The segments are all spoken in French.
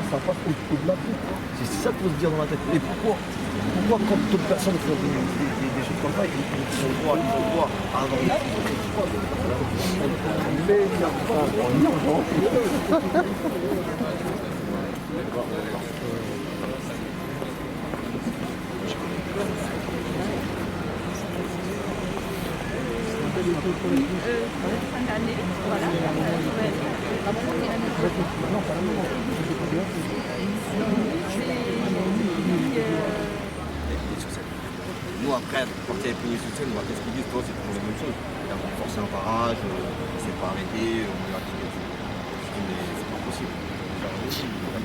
Ça passe au-delà de tout. C'est ça qu'il faut se dire dans la tête. Et pourquoi quand d'autres personnes font des choses comme ça, ils ont droit à avoir fin d'année, voilà. Nous après, quand il y a puni sur scène, qu'est-ce qu'ils disent? Toi, c'est toujours la même chose. Il a forcé un barrage, il s'est pas arrêté, on lui a tiré dessus. Je dis mais c'est pas possible.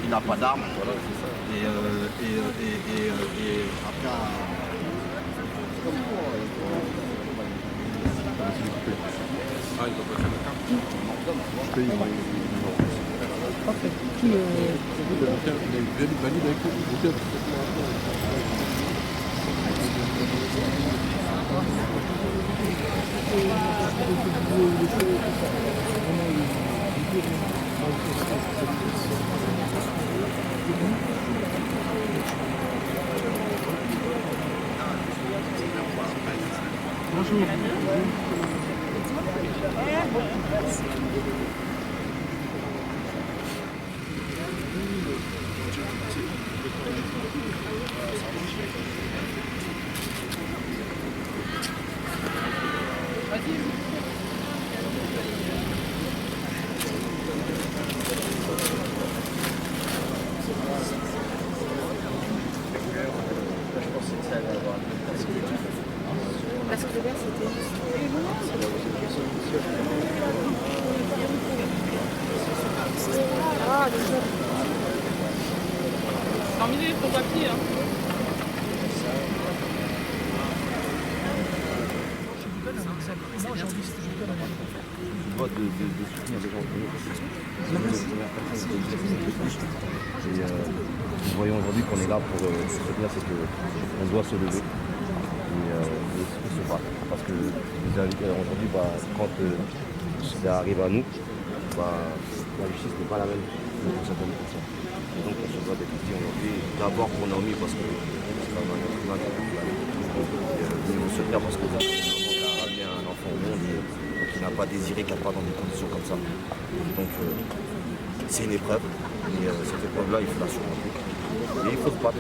Il n'a pas d'arme, voilà, c'est ça. Et après. Ah, il doit passer la carte. Parfait. Il valide avec le Bonjour. Parce que le verre, c'était... Ah, déjà. Terminé ton papier, hein. De soutenir les gens et nous voyons aujourd'hui qu'on est là pour soutenir, c'est qu'on doit se lever et se battre. Parce que aujourd'hui, quand ça arrive à nous, la justice n'est pas la même pour certaines personnes. Et donc on se doit d'être ici aujourd'hui, d'abord pour Naomi parce que c'est pas mal de se faire parce que vous avez amené un enfant au monde qui n'a pas désiré, qui n'a pas dans des conditions comme ça. Donc c'est une épreuve, et cette épreuve-là, il faut la surmonter. Et il faut se battre.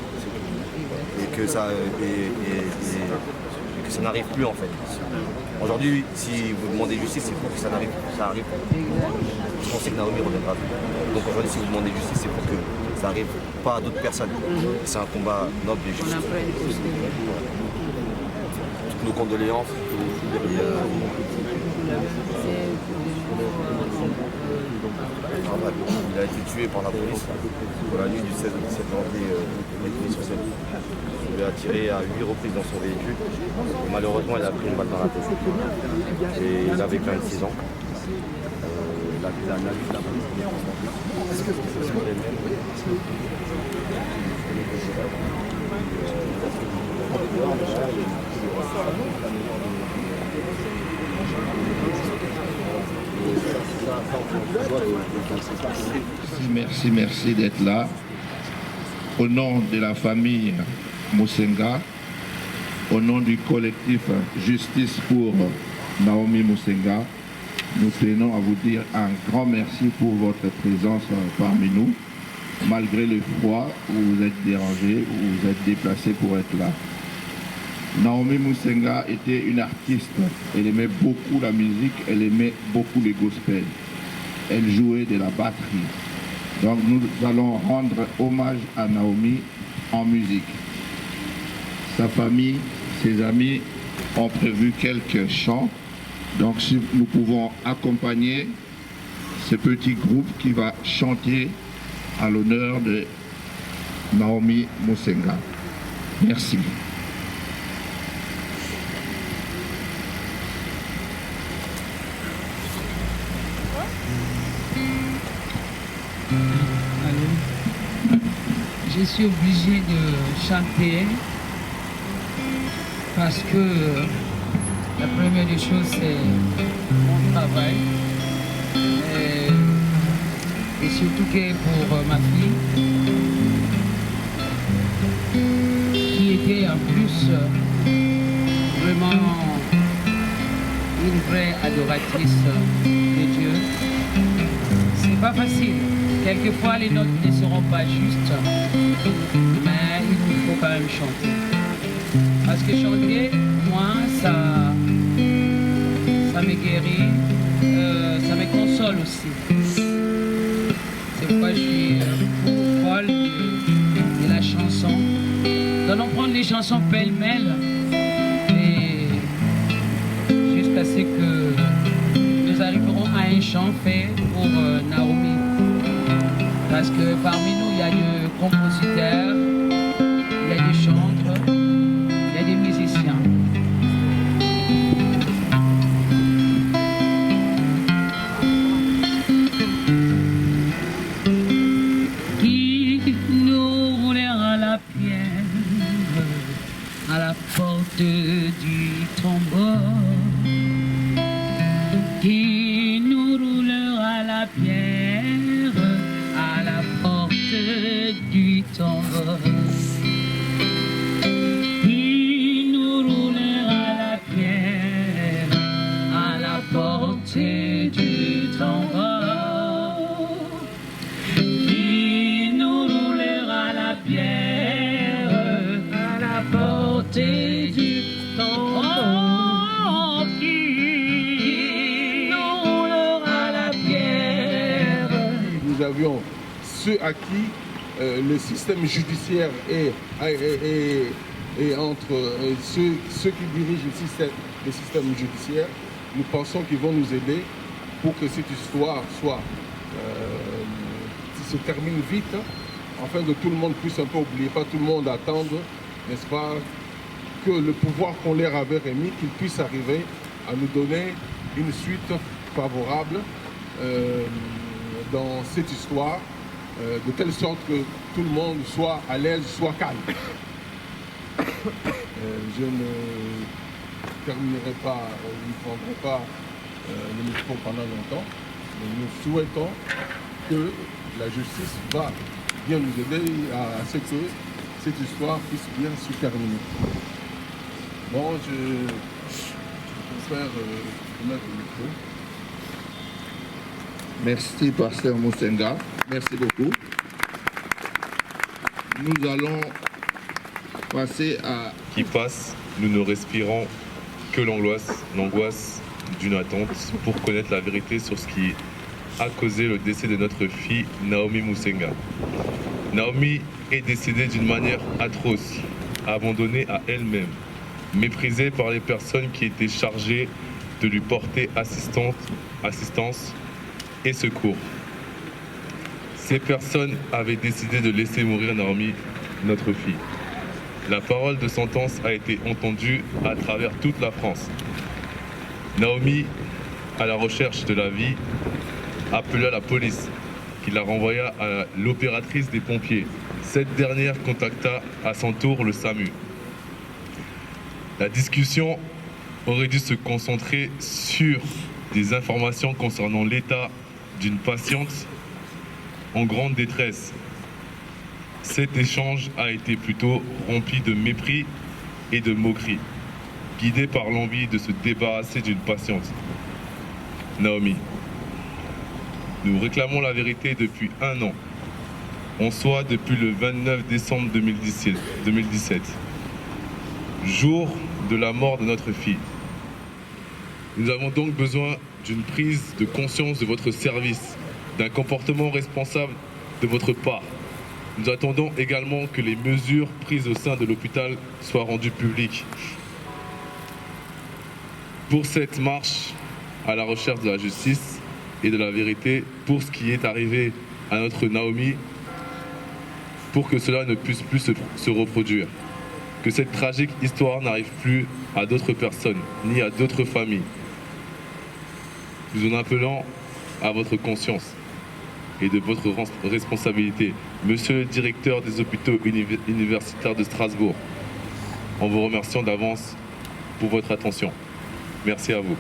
Et que ça, que ça n'arrive plus en fait. Aujourd'hui, si vous demandez justice, c'est pour que ça arrive. Je pensais que Naomi reviendra. Donc aujourd'hui, si vous demandez justice, c'est pour que ça arrive pas à d'autres personnes. C'est un combat noble et juste. Toutes nos condoléances. Il a été tué par la police pour la nuit du 16 au 17 janvier sur scène. Il a tiré à 8 reprises dans son véhicule. Et malheureusement, il a pris une balle dans la tête. Et il avait 26 ans. La lutte de la police. Merci d'être là. Au nom de la famille Musenga, au nom du collectif Justice pour Naomi Musenga, nous tenons à vous dire un grand merci pour votre présence parmi nous. Malgré le froid, vous êtes dérangé, vous êtes déplacé pour être là. Naomi Musenga était une artiste. Elle aimait beaucoup la musique, elle aimait beaucoup les gospels. Elle jouait de la batterie. Donc nous allons rendre hommage à Naomi en musique. Sa famille, ses amis ont prévu quelques chants. Donc si nous pouvons accompagner ce petit groupe qui va chanter à l'honneur de Naomi Musenga. Merci. Allez. Je suis obligée de chanter parce que la première des choses, c'est mon travail. Et surtout que pour ma fille, qui était en plus vraiment une vraie adoratrice de Dieu. C'est pas facile. Quelquefois, les notes ne seront pas justes, mais il faut quand même chanter. Parce que chanter, moi, ça me guérit, ça me console aussi. C'est pourquoi je suis folle de la chanson. Nous allons prendre les chansons pêle-mêle et jusqu'à ce que nous arriverons à un chant fait pour Naomi. Parce que parmi nous, il y a des compositeurs, il y a des chantres, il y a des musiciens. À la porte du tombeau, qui nous roulera la pierre à la porte du tombeau, qui nous roulera la pierre à la porte du tombeau, qui nous roulera la pierre à la porte du tombeau, qui nous roulera la pierre. Nous avions ceux à qui le système judiciaire est entre ceux qui dirigent le système judiciaire. Nous pensons qu'ils vont nous aider pour que cette histoire se termine vite, afin que tout le monde puisse un peu oublier, pas tout le monde attendre, n'est-ce pas, que le pouvoir qu'on leur avait remis, qu'il puisse arriver à nous donner une suite favorable dans cette histoire, de telle sorte que tout le monde soit à l'aise, soit calme. Je ne terminerai pas, je ne prendrai pas le micro pendant longtemps, mais nous souhaitons que la justice va bien nous aider à ce que cette histoire puisse bien se terminer. Bon, je préfère remettre le micro. Merci, pasteur Moussenga. Merci beaucoup. Nous allons passer à... Qui passe, nous ne respirons que l'angoisse d'une attente pour connaître la vérité sur ce qui a causé le décès de notre fille Naomi Moussenga. Naomi est décédée d'une manière atroce, abandonnée à elle-même, méprisée par les personnes qui étaient chargées de lui porter assistance et secours. Ces personnes avaient décidé de laisser mourir Naomi, notre fille. La parole de sentence a été entendue à travers toute la France. Naomi, à la recherche de la vie, appela la police, qui la renvoya à l'opératrice des pompiers. Cette dernière contacta à son tour le SAMU. La discussion aurait dû se concentrer sur des informations concernant l'état d'une patiente en grande détresse. Cet échange a été plutôt rempli de mépris et de moquerie, guidé par l'envie de se débarrasser d'une patiente. Naomi, nous réclamons la vérité depuis 1 an, en soi depuis le 29 décembre 2017, jour de la mort de notre fille. Nous avons donc besoin d'une prise de conscience de votre service, d'un comportement responsable de votre part. Nous attendons également que les mesures prises au sein de l'hôpital soient rendues publiques. Pour cette marche à la recherche de la justice et de la vérité pour ce qui est arrivé à notre Naomi, pour que cela ne puisse plus se reproduire. Que cette tragique histoire n'arrive plus à d'autres personnes, ni à d'autres familles. Nous en appelons à votre conscience et de votre responsabilité Monsieur le directeur des hôpitaux universitaires de Strasbourg, en vous remerciant d'avance pour votre attention. Merci à vous.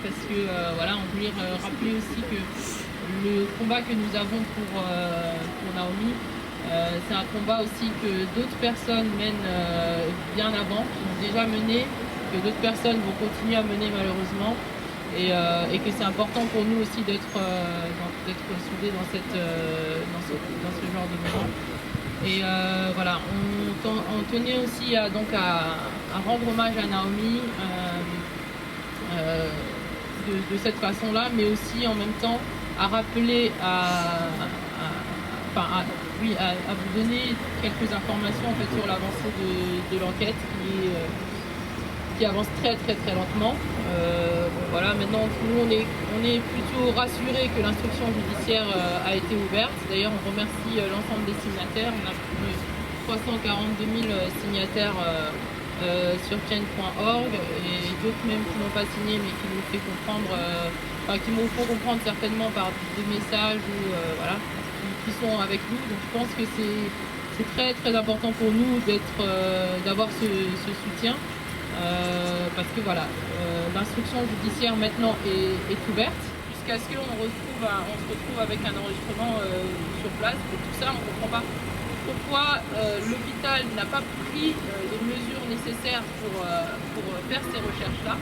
Parce que voilà, on voulait rappeler aussi que le combat que nous avons pour Naomi, c'est un combat aussi que d'autres personnes mènent bien avant, qui ont déjà mené, que d'autres personnes vont continuer à mener malheureusement, et que c'est important pour nous aussi d'être soudés dans ce genre de moment. Et voilà, on tenait aussi à rendre hommage à Naomi. De cette façon-là, mais aussi en même temps à rappeler, à vous donner quelques informations en fait, sur l'avancée de l'enquête qui avance très lentement. Voilà, maintenant nous on est plutôt rassurés que l'instruction judiciaire a été ouverte. D'ailleurs on remercie l'ensemble des signataires. On a plus de 342 000 signataires sur change.org et d'autres même qui n'ont pas signé mais qui nous fait comprendre, qui nous font comprendre certainement par des messages ou voilà, qui sont avec nous. Donc je pense que c'est très important pour nous d'avoir ce soutien parce que voilà, l'instruction judiciaire maintenant est ouverte jusqu'à ce qu'on se retrouve avec un enregistrement sur place. Et tout ça, on ne comprend pas pourquoi l'hôpital n'a pas pris les mesures nécessaires pour faire ces recherches-là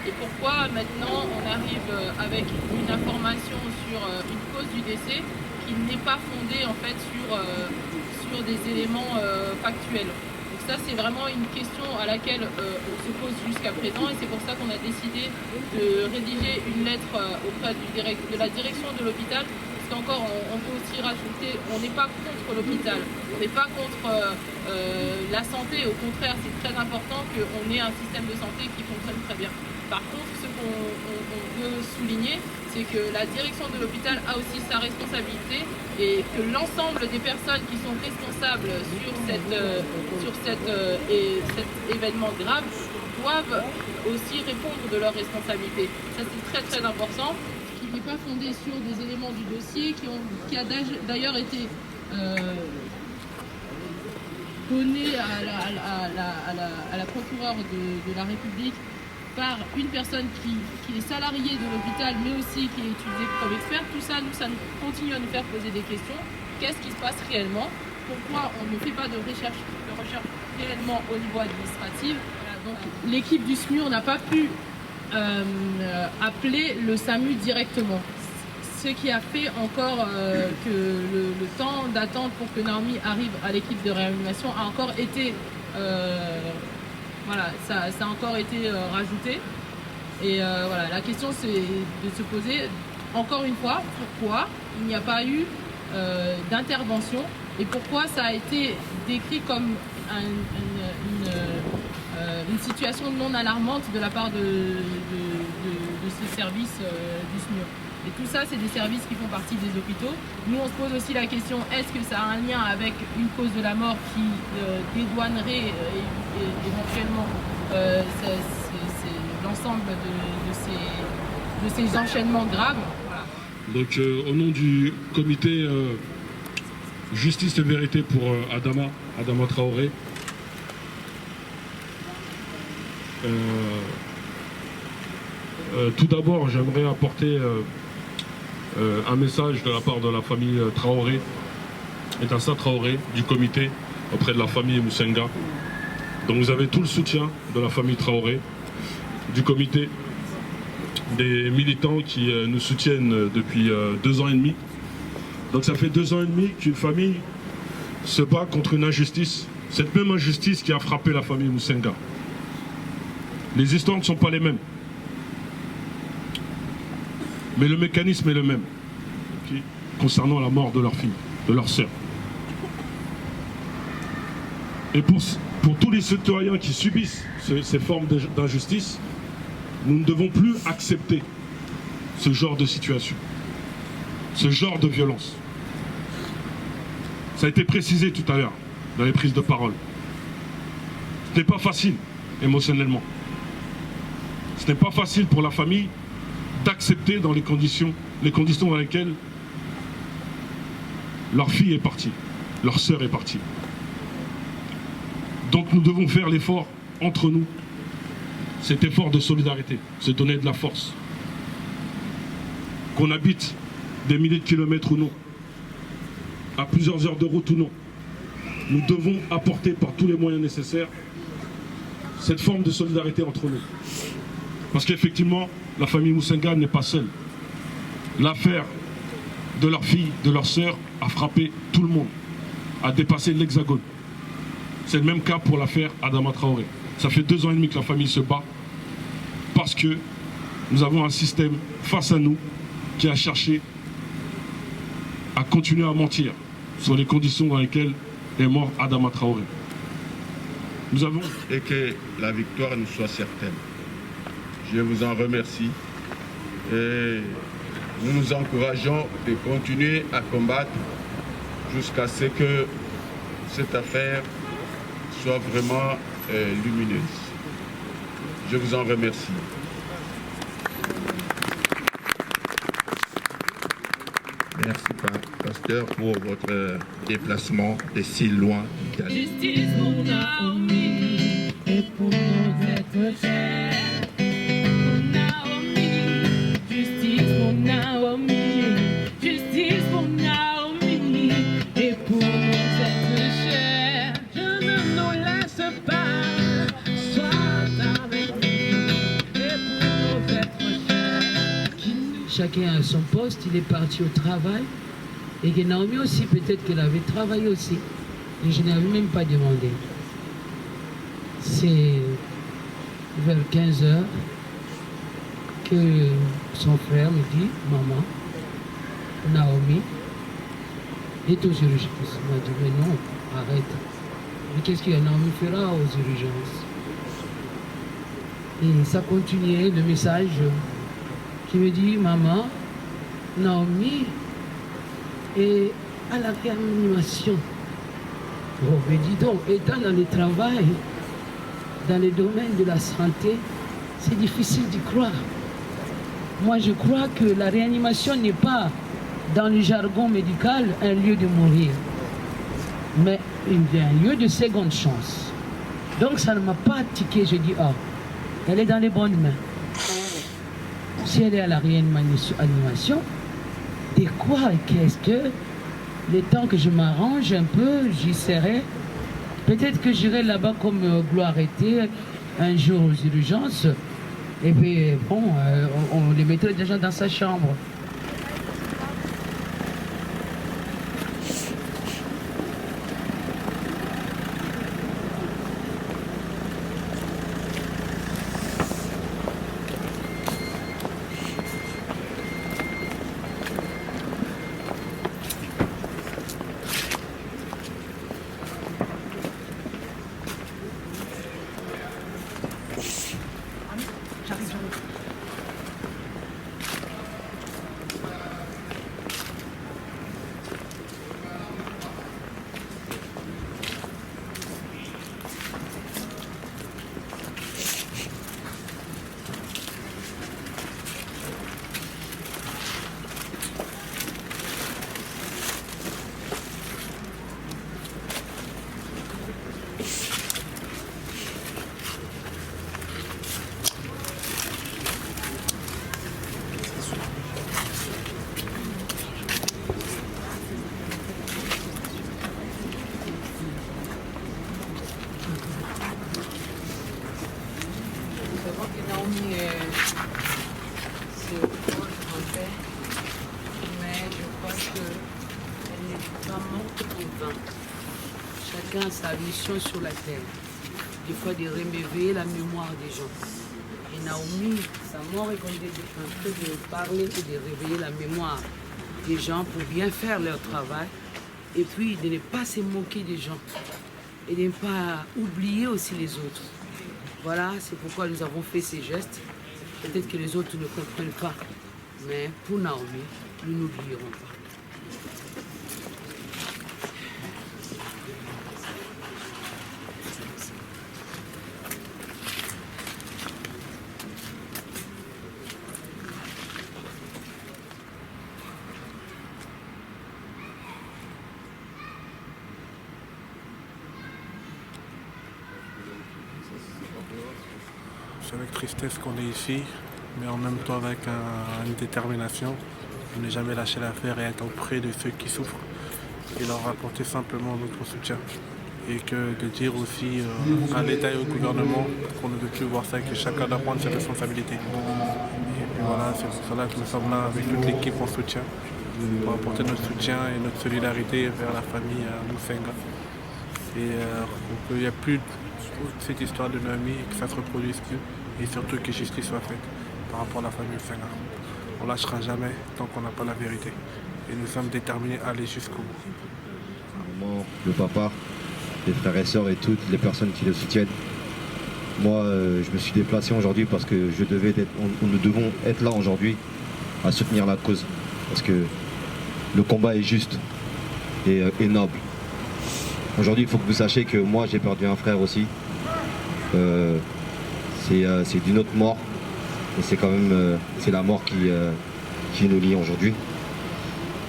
et pourquoi maintenant on arrive avec une information sur une cause du décès qui n'est pas fondée en fait sur des éléments factuels. Donc ça c'est vraiment une question à laquelle on se pose jusqu'à présent et c'est pour ça qu'on a décidé de rédiger une lettre auprès de la direction de l'hôpital. Encore, on peut aussi rajouter, on n'est pas contre l'hôpital, on n'est pas contre la santé, au contraire, c'est très important qu'on ait un système de santé qui fonctionne très bien. Par contre, ce qu'on veut souligner, c'est que la direction de l'hôpital a aussi sa responsabilité et que l'ensemble des personnes qui sont responsables sur cet événement grave doivent aussi répondre de leurs responsabilités. Ça, c'est très important. N'est pas fondé sur des éléments du dossier qui a d'ailleurs été donné à la procureure de la République par une personne qui est salariée de l'hôpital mais aussi qui est utilisée comme expert. Tout ça, ça continue à nous faire poser des questions. Qu'est-ce qui se passe réellement? Pourquoi on ne fait pas de recherche réellement au niveau administratif? Voilà, donc l'équipe du SMUR n'a pas pu appeler le SAMU directement. Ce qui a fait encore que le temps d'attente pour que Naomi arrive à l'équipe de réanimation a encore été voilà, ça a encore été rajouté. Et voilà, la question c'est de se poser encore une fois pourquoi il n'y a pas eu d'intervention et pourquoi ça a été décrit comme une situation non alarmante de la part de ces services du SMUR. Et tout ça, c'est des services qui font partie des hôpitaux. Nous, on se pose aussi la question, est-ce que ça a un lien avec une cause de la mort qui dédouanerait éventuellement l'ensemble de ces enchaînements graves? Voilà. Donc, au nom du comité Justice et Vérité pour Adama Traoré, tout d'abord, j'aimerais apporter un message de la part de la famille Traoré et d'Assa Traoré, du comité, auprès de la famille Musenga. Donc vous avez tout le soutien de la famille Traoré, du comité, des militants qui nous soutiennent depuis 2 ans et demi. Donc ça fait 2 ans et demi qu'une famille se bat contre une injustice, cette même injustice qui a frappé la famille Musenga. Les histoires ne sont pas les mêmes. Mais le mécanisme est le même, okay, concernant la mort de leur fille, de leur sœur. Et pour tous les citoyens qui subissent ces formes d'injustice, nous ne devons plus accepter ce genre de situation, ce genre de violence. Ça a été précisé tout à l'heure dans les prises de parole. Ce n'est pas facile émotionnellement. Ce n'est pas facile pour la famille d'accepter dans les conditions dans lesquelles leur fille est partie, leur sœur est partie. Donc nous devons faire l'effort entre nous, cet effort de solidarité, se donner de la force. Qu'on habite des milliers de kilomètres ou non, à plusieurs heures de route ou non, nous devons apporter par tous les moyens nécessaires cette forme de solidarité entre nous. Parce qu'effectivement, la famille Musenga n'est pas seule. L'affaire de leur fille, de leur sœur, a frappé tout le monde, a dépassé l'Hexagone. C'est le même cas pour l'affaire Adama Traoré. Ça fait 2 ans et demi que la famille se bat parce que nous avons un système face à nous qui a cherché à continuer à mentir sur les conditions dans lesquelles est mort Adama Traoré. Nous avons... Et que la victoire nous soit certaine. Je vous en remercie et nous nous encourageons de continuer à combattre jusqu'à ce que cette affaire soit vraiment lumineuse. Je vous en remercie. Merci, pasteur, pour votre déplacement de si loin d'Italie. Justice pour Naomi et pour nos êtres chers. Pour Naomi, justice pour Naomi, justice pour Naomi et pour nos êtres chers. Je ne nous laisse pas, sois avec nous et pour nos êtres chers. Chacun a son poste, il est parti au travail. Et que Naomi aussi, peut-être qu'elle avait travaillé aussi. Et je n'avais même pas demandé. C'est vers 15 h que son frère me dit, maman, Naomi est aux urgences. Il m'a dit, mais non, arrête. Mais qu'est-ce que Naomi fera aux urgences? Et ça continuait, le message qui me dit, maman, Naomi est à la réanimation. Oh, mais dis donc, étant dans le travail, dans le domaine de la santé, c'est difficile d'y croire. Moi, je crois que la réanimation n'est pas, dans le jargon médical, un lieu de mourir, mais un lieu de seconde chance. Donc, ça ne m'a pas tiqué. Je dis, ah, elle est dans les bonnes mains. Si elle est à la réanimation, de quoi et qu'est-ce que le temps que je m'arrange un peu, j'y serai. Peut-être que j'irai là-bas comme Gloire était un jour aux urgences. Et puis bon, on les mettrait déjà dans sa chambre. Chacun a sa mission sur la terre. Des fois de réveiller la mémoire des gens. Et Naomi, sa mort est comme un peu de parler et de réveiller la mémoire des gens pour bien faire leur travail. Et puis de ne pas se moquer des gens. Et de ne pas oublier aussi les autres. Voilà, c'est pourquoi nous avons fait ces gestes. Peut-être que les autres ne comprennent pas. Mais pour Naomi, nous n'oublierons pas. C'est avec tristesse qu'on est ici, mais en même temps avec une détermination de ne jamais lâcher l'affaire et être auprès de ceux qui souffrent et leur apporter simplement notre soutien. Et que de dire aussi à l'État et au gouvernement qu'on ne veut plus voir ça et que chacun doit prendre ses responsabilités. Et puis voilà, c'est pour cela que nous sommes là avec toute l'équipe en soutien, pour apporter notre soutien et notre solidarité vers la famille Musenga. Et qu'il n'y a plus cette histoire de Naomi et que ça ne se reproduise plus. Et surtout que justice soit faite par rapport à la famille Musenga. On ne lâchera jamais tant qu'on n'a pas la vérité. Et nous sommes déterminés à aller jusqu'au bout. Maman, le papa, les frères et sœurs et toutes les personnes qui le soutiennent. Moi, je me suis déplacé aujourd'hui parce que nous devons être là aujourd'hui à soutenir la cause. Parce que le combat est juste et noble. Aujourd'hui, il faut que vous sachiez que moi, j'ai perdu un frère aussi. C'est d'une autre mort. Et c'est quand même c'est la mort qui nous lie aujourd'hui.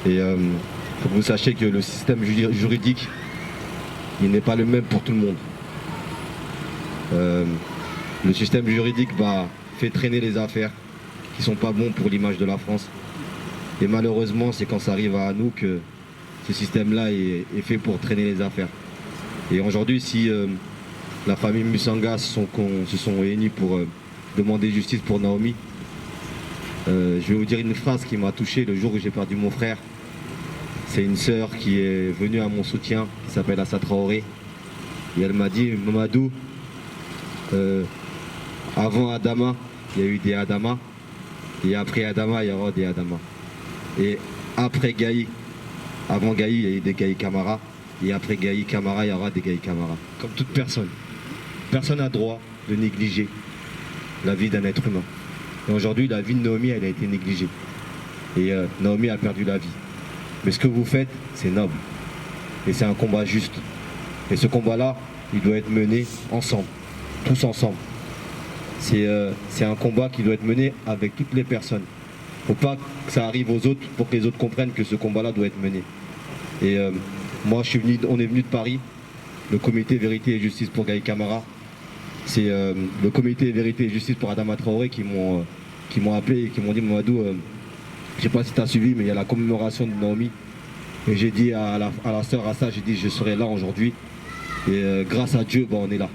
Et il faut que vous sachiez que le système juridique, il n'est pas le même pour tout le monde. Le système juridique fait traîner les affaires qui ne sont pas bons pour l'image de la France. Et malheureusement, c'est quand ça arrive à nous que ce système-là est fait pour traîner les affaires. Et aujourd'hui, si la famille Musenga se sont réunis pour demander justice pour Naomi, je vais vous dire une phrase qui m'a touché le jour où j'ai perdu mon frère. C'est une sœur qui est venue à mon soutien, qui s'appelle Assa Traoré. Et elle m'a dit, Mamadou, avant Adama, il y a eu des Adama. Et après Adama, il y aura des Adama. Et après Gaï, avant Gaï, il y a eu des Gaï Camara. Et après Gaï Camara, il y aura des Gaï Camara. Comme toute personne. Personne n'a droit de négliger la vie d'un être humain. Et aujourd'hui, la vie de Naomi, elle a été négligée. Et Naomi a perdu la vie. Mais ce que vous faites, c'est noble. Et c'est un combat juste. Et ce combat-là, il doit être mené ensemble. Tous ensemble. C'est un combat qui doit être mené avec toutes les personnes. Il ne faut pas que ça arrive aux autres pour que les autres comprennent que ce combat-là doit être mené. Et moi, on est venu de Paris, le comité Vérité et Justice pour Gaï Camara. C'est le comité Vérité et Justice pour Adama Traoré qui m'ont appelé et qui m'ont dit, Mamadou, je ne sais pas si tu as suivi, mais il y a la commémoration de Naomi. Et j'ai dit à la sœur Assa, j'ai dit, je serai là aujourd'hui. Et grâce à Dieu, on est là.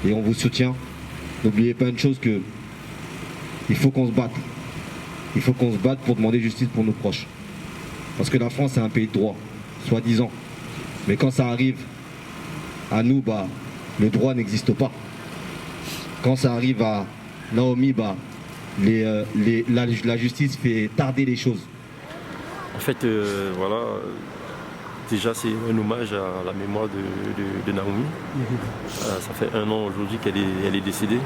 Et on vous soutient. N'oubliez pas une chose, que il faut qu'on se batte. Il faut qu'on se batte pour demander justice pour nos proches. Parce que la France, c'est un pays de droit, soi-disant. Mais quand ça arrive à nous, le droit n'existe pas. Quand ça arrive à Naomi, la justice fait tarder les choses. En fait, voilà, déjà c'est un hommage à la mémoire de Naomi. Ça fait 1 an aujourd'hui qu'elle est décédée.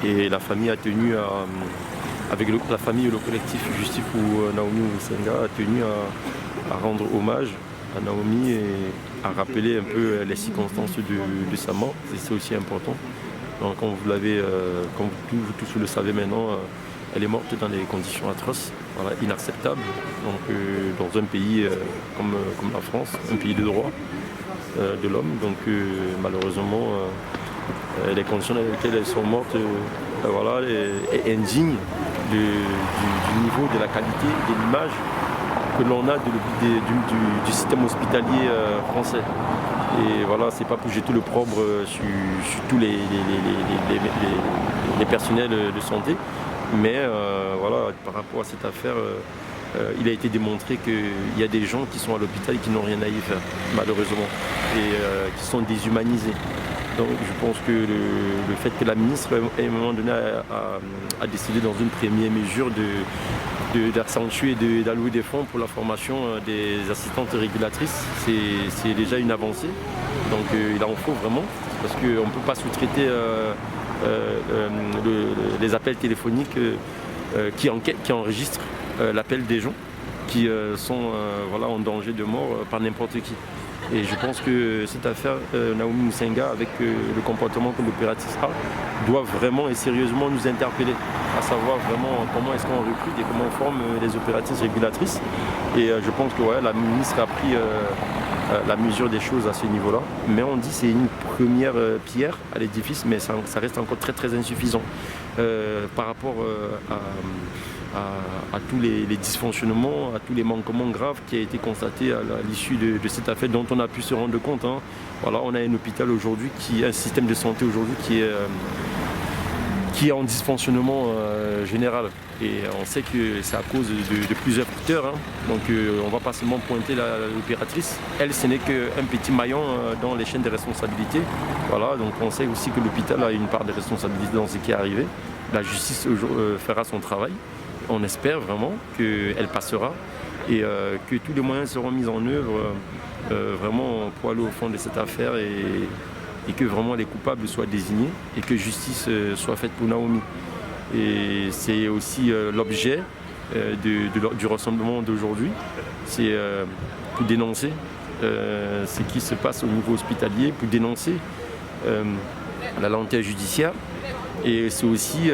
Et la famille a tenu avec la famille et le collectif Justice pour Naomi Musenga a tenu à rendre hommage à Naomi et à rappeler un peu les circonstances de sa mort. C'est aussi important. Donc, comme vous tous le savez maintenant, elle est morte dans des conditions atroces, voilà, inacceptables. Donc, dans un pays comme la France, un pays de droit de l'homme. Donc, malheureusement, les conditions dans lesquelles elles sont mortes voilà, est indigne du niveau, de la qualité, de l'image que l'on a du système hospitalier français. Et voilà, c'est pas pour jeter le l'opprobre sur tous les personnels de santé, mais voilà, par rapport à cette affaire, il a été démontré qu'il y a des gens qui sont à l'hôpital et qui n'ont rien à y faire, malheureusement, et qui sont déshumanisés. Donc je pense que le fait que la ministre, à un moment donné, a décidé dans une première mesure d'accentuer et d'allouer des fonds pour la formation des assistantes régulatrices, c'est déjà une avancée. Donc il en faut vraiment, parce qu'on ne peut pas sous-traiter les appels téléphoniques qui enregistrent l'appel des gens qui sont en danger de mort par n'importe qui. Et je pense que cette affaire Naomi Musenga, avec le comportement que l'opératrice a, doit vraiment et sérieusement nous interpeller, à savoir vraiment comment est-ce qu'on recrute et comment on forme les opératrices régulatrices. Et je pense que la ministre a pris la mesure des choses à ce niveau-là. Mais on dit que c'est une première pierre à l'édifice, mais ça reste encore très très insuffisant par rapport à tous les dysfonctionnements, à tous les manquements graves qui ont été constatés à l'issue de cette affaire dont on a pu se rendre compte. Voilà, on a un hôpital aujourd'hui, un système de santé aujourd'hui qui est en dysfonctionnement général. Et on sait que c'est à cause de plusieurs facteurs. Donc on ne va pas seulement pointer l'opératrice. Elle, ce n'est qu'un petit maillon dans les chaînes de responsabilité. Voilà, donc on sait aussi que l'hôpital a une part de responsabilité dans ce qui est arrivé. La justice fera son travail. On espère vraiment qu'elle passera et que tous les moyens seront mis en œuvre vraiment pour aller au fond de cette affaire et que vraiment les coupables soient désignés et que justice soit faite pour Naomi. Et c'est aussi l'objet du rassemblement d'aujourd'hui, c'est pour dénoncer ce qui se passe au niveau hospitalier, pour dénoncer la lenteur judiciaire. Et c'est aussi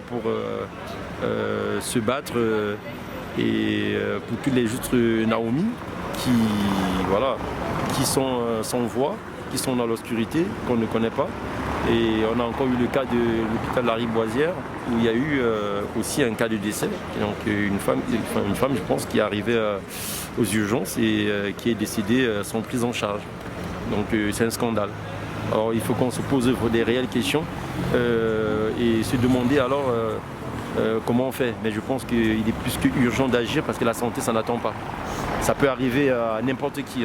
pour se battre et pour tous les autres Naomi qui sont sans voix, qui sont dans l'obscurité, qu'on ne connaît pas. Et on a encore eu le cas de l'hôpital Lariboisière où il y a eu aussi un cas de décès. Donc une femme je pense, qui est arrivée aux urgences et qui est décédée sans prise en charge. Donc c'est un scandale. Alors il faut qu'on se pose des réelles questions et se demander alors comment on fait. Mais je pense qu'il est plus qu'urgent d'agir parce que la santé, ça n'attend pas. Ça peut arriver à n'importe qui,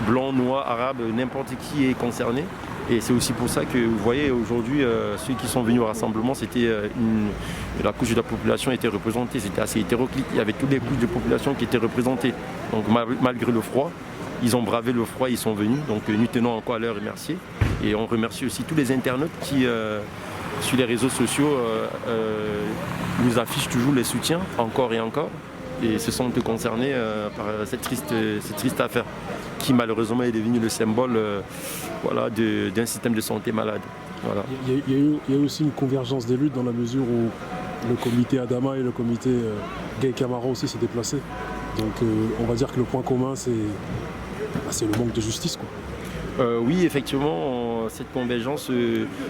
blanc, noir, arabe, n'importe qui est concerné. Et c'est aussi pour ça que vous voyez aujourd'hui, ceux qui sont venus au rassemblement, la couche de la population était représentée, c'était assez hétéroclite. Il y avait toutes les couches de population qui étaient représentées. Donc malgré le froid, ils ont bravé le froid, ils sont venus. Donc nous tenons encore à leur remercier. Et on remercie aussi tous les internautes qui, sur les réseaux sociaux, nous affichent toujours les soutiens, encore et encore. Et se sentent concernés par cette triste affaire qui malheureusement est devenue le symbole d'un système de santé malade. Voilà. Il y a eu aussi une convergence des luttes dans la mesure où le comité Adama et le comité Gay Camara aussi s'est déplacé. Donc on va dire que le point commun c'est le manque de justice, quoi. Oui, effectivement, cette convergence,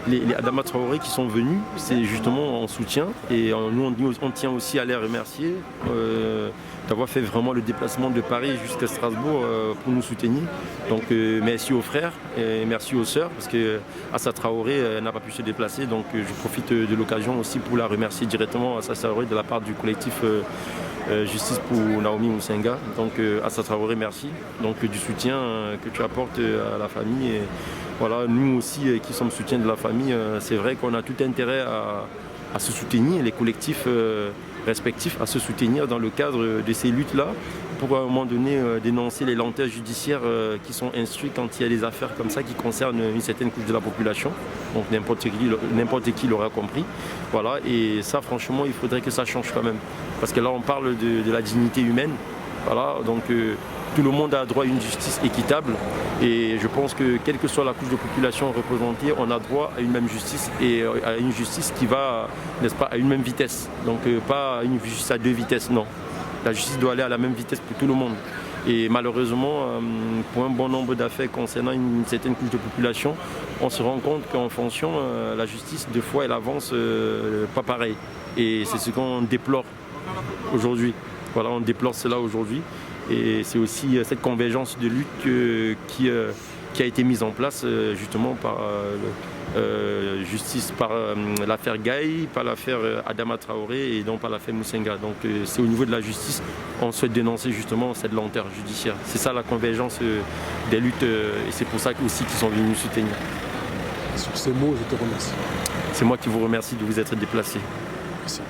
les Adama Traoré qui sont venus, c'est justement en soutien. Et nous, on tient aussi à les remercier d'avoir fait vraiment le déplacement de Paris jusqu'à Strasbourg pour nous soutenir. Donc merci aux frères et merci aux sœurs, parce que Assa Traoré n'a pas pu se déplacer. Donc je profite de l'occasion aussi pour la remercier directement, Assa Traoré, de la part du collectif Justice pour Naomi Musenga. Donc Assa Traoré, merci donc du soutien que tu apportes à la famille. Et voilà, nous aussi qui sommes soutien de la famille, c'est vrai qu'on a tout intérêt à se soutenir, les collectifs respectifs à se soutenir dans le cadre de ces luttes-là, pour à un moment donné dénoncer les lenteurs judiciaires qui sont instruites quand il y a des affaires comme ça qui concernent une certaine couche de la population. Donc n'importe qui l'aura compris. Voilà, et ça franchement il faudrait que ça change quand même. Parce que là on parle de la dignité humaine. Voilà, donc tout le monde a droit à une justice équitable et je pense que quelle que soit la couche de population représentée, on a droit à une même justice et à une justice qui va, n'est-ce pas, à une même vitesse. Donc pas une justice à deux vitesses, non. La justice doit aller à la même vitesse pour tout le monde. Et malheureusement, pour un bon nombre d'affaires concernant une certaine couche de population, on se rend compte qu'en fonction, la justice, des fois, elle avance pas pareil. Et c'est ce qu'on déplore aujourd'hui. Voilà, on déplore cela aujourd'hui. Et c'est aussi cette convergence de lutte qui a été mise en place justement par justice, par l'affaire Gaye, par l'affaire Adama Traoré et non par l'affaire Musenga. Donc c'est au niveau de la justice, on souhaite dénoncer justement cette lenteur judiciaire. C'est ça la convergence des luttes et c'est pour ça aussi qu'ils sont venus nous soutenir. Sur ces mots, je te remercie. C'est moi qui vous remercie de vous être déplacé. Merci.